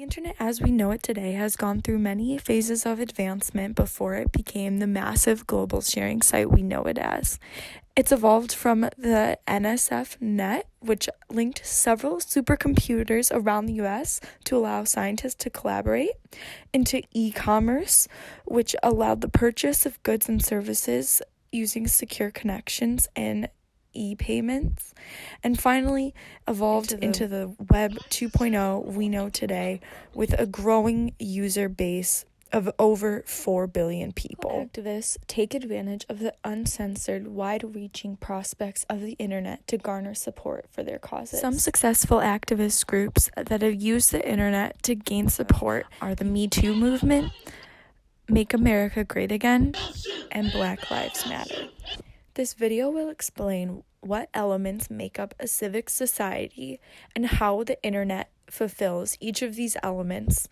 internet as we know it today has gone through many phases of advancement before it became the massive global sharing site we know it as. It's evolved from the NSF net, which linked several supercomputers around the US to allow scientists to collaborate, into e-commerce, which allowed the purchase of goods and services using secure connections and e-payments, and finally evolved into the Web 2.0 we know today, with a growing user base of over 4 billion people. Activists take advantage of the uncensored, wide-reaching prospects of the internet to garner support for their causes. Some successful activist groups that have used the internet to gain support are the Me Too movement, Make America Great Again, and Black Lives Matter. This video will explain what elements make up a civic society and how the internet fulfills each of these elements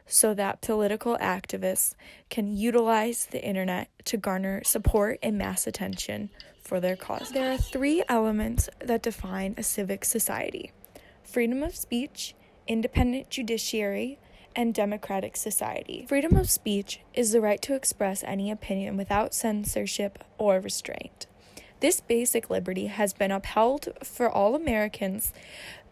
so that political activists can utilize the internet to garner support and mass attention for their cause. There are 3 elements that define a civic society: freedom of speech, independent judiciary, and democratic society. Freedom of speech is the right to express any opinion without censorship or restraint. This basic liberty has been upheld for all Americans,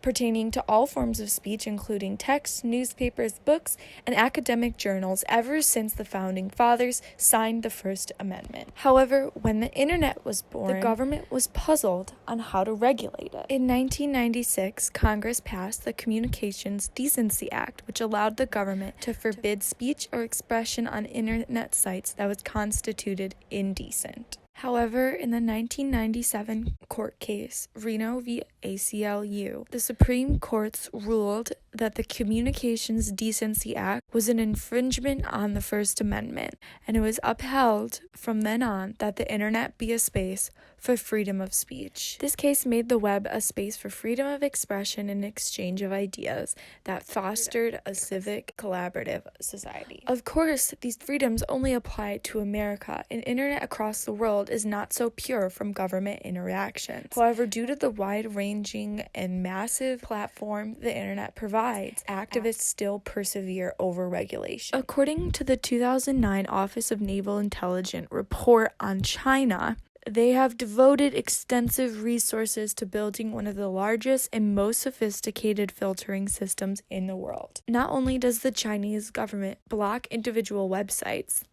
pertaining to all forms of speech, including text, newspapers, books, and academic journals, ever since the Founding Fathers signed the First Amendment. However, when the internet was born, the government was puzzled on how to regulate it. In 1996, Congress passed the Communications Decency Act, which allowed the government to forbid speech or expression on internet sites that was constituted indecent. However, in the 1997 court case, Reno v. ACLU, the Supreme Court ruled that the Communications Decency Act was an infringement on the First Amendment, and it was upheld from then on that the internet be a space for freedom of speech. This case made the web a space for freedom of expression and exchange of ideas that fostered a civic, collaborative society. Of course, these freedoms only apply to America, and internet across the world is not so pure from government interactions. However, due to the wide-ranging and massive platform the internet provides, activists still persevere over regulation. According to the 2009 Office of Naval Intelligence report on China, they have devoted extensive resources to building one of the largest and most sophisticated filtering systems in the world. Not only does the Chinese government block individual websites,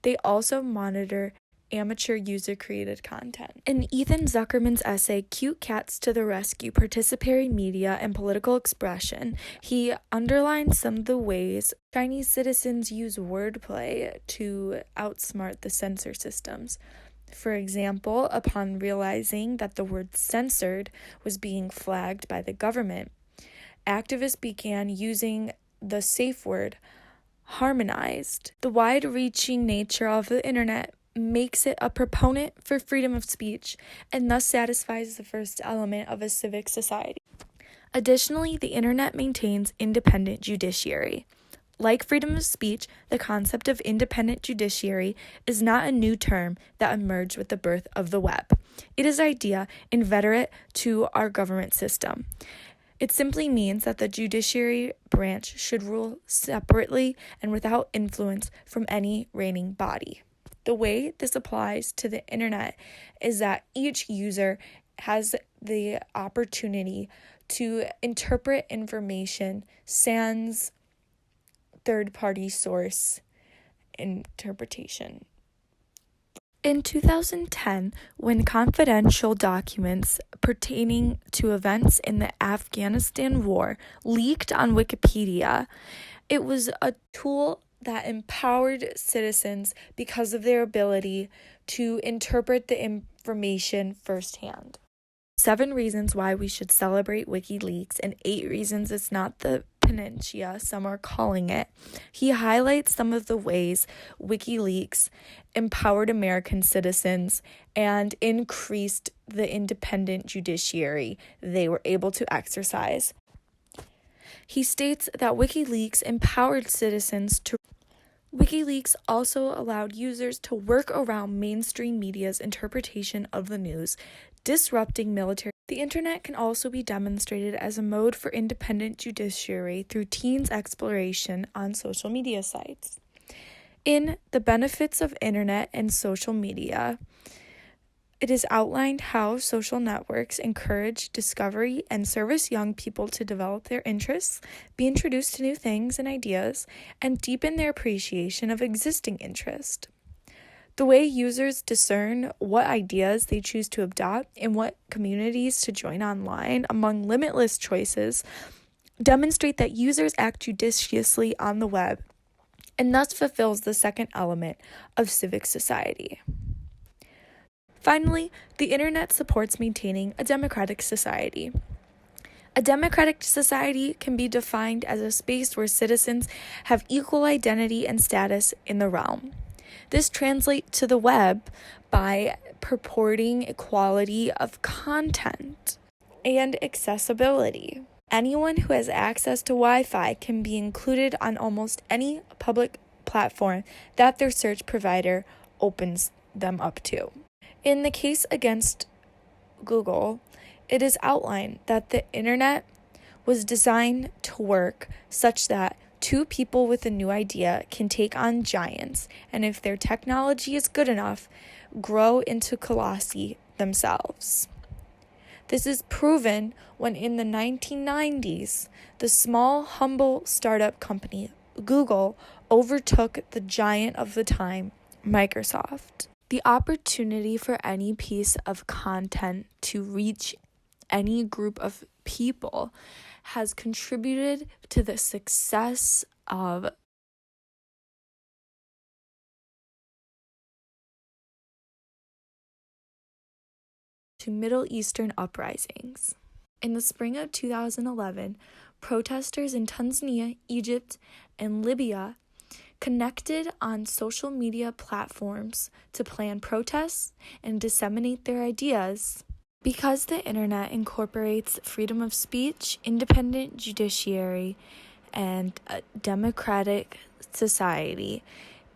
they also monitor amateur user-created content. In Ethan Zuckerman's essay, Cute Cats to the Rescue, Participatory Media and Political Expression, he underlines some of the ways Chinese citizens use wordplay to outsmart the censor systems. For example, upon realizing that the word censored was being flagged by the government, activists began using the safe word harmonized. The wide-reaching nature of the internet makes it a proponent for freedom of speech and thus satisfies the first element of a civic society. Additionally, the internet maintains independent judiciary. Like freedom of speech, the concept of independent judiciary is not a new term that emerged with the birth of the web. It is an idea inveterate to our government system. It simply means that the judiciary branch should rule separately and without influence from any reigning body. The way this applies to the internet is that each user has the opportunity to interpret information sans third-party source interpretation. In 2010, when confidential documents pertaining to events in the Afghanistan war leaked on Wikipedia, it was a tool that empowered citizens because of their ability to interpret the information firsthand. 7 reasons why we should celebrate WikiLeaks and 8 reasons it's not the panacea some are calling it. He highlights some of the ways WikiLeaks empowered American citizens and increased the independent judiciary they were able to exercise. He states that WikiLeaks empowered citizens to WikiLeaks also allowed users to work around mainstream media's interpretation of the news, disrupting military The internet can also be demonstrated as a mode for independent judiciary through teens' exploration on social media sites. In The Benefits of Internet and Social Media, it is outlined how social networks encourage discovery and service young people to develop their interests, be introduced to new things and ideas, and deepen their appreciation of existing interest. The way users discern what ideas they choose to adopt and what communities to join online among limitless choices demonstrate that users act judiciously on the web and thus fulfills the second element of civic society. Finally, the internet supports maintaining a democratic society. A democratic society can be defined as a space where citizens have equal identity and status in the realm. This translates to the web by purporting equality of content and accessibility. Anyone who has access to Wi-Fi can be included on almost any public platform that their search provider opens them up to. In the case against Google, it is outlined that the internet was designed to work such that two people with a new idea can take on giants, and if their technology is good enough, grow into colossi themselves. This is proven when in the 1990s, the small, humble startup company, Google, overtook the giant of the time, Microsoft. The opportunity for any piece of content to reach any group of people has contributed to the success of Middle Eastern uprisings. In the spring of 2011, protesters in Tanzania, Egypt, and Libya connected on social media platforms to plan protests and disseminate their ideas. Because the internet incorporates freedom of speech, independent judiciary, and a democratic society,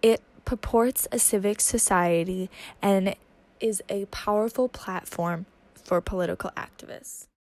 it purports a civic society and is a powerful platform for political activists.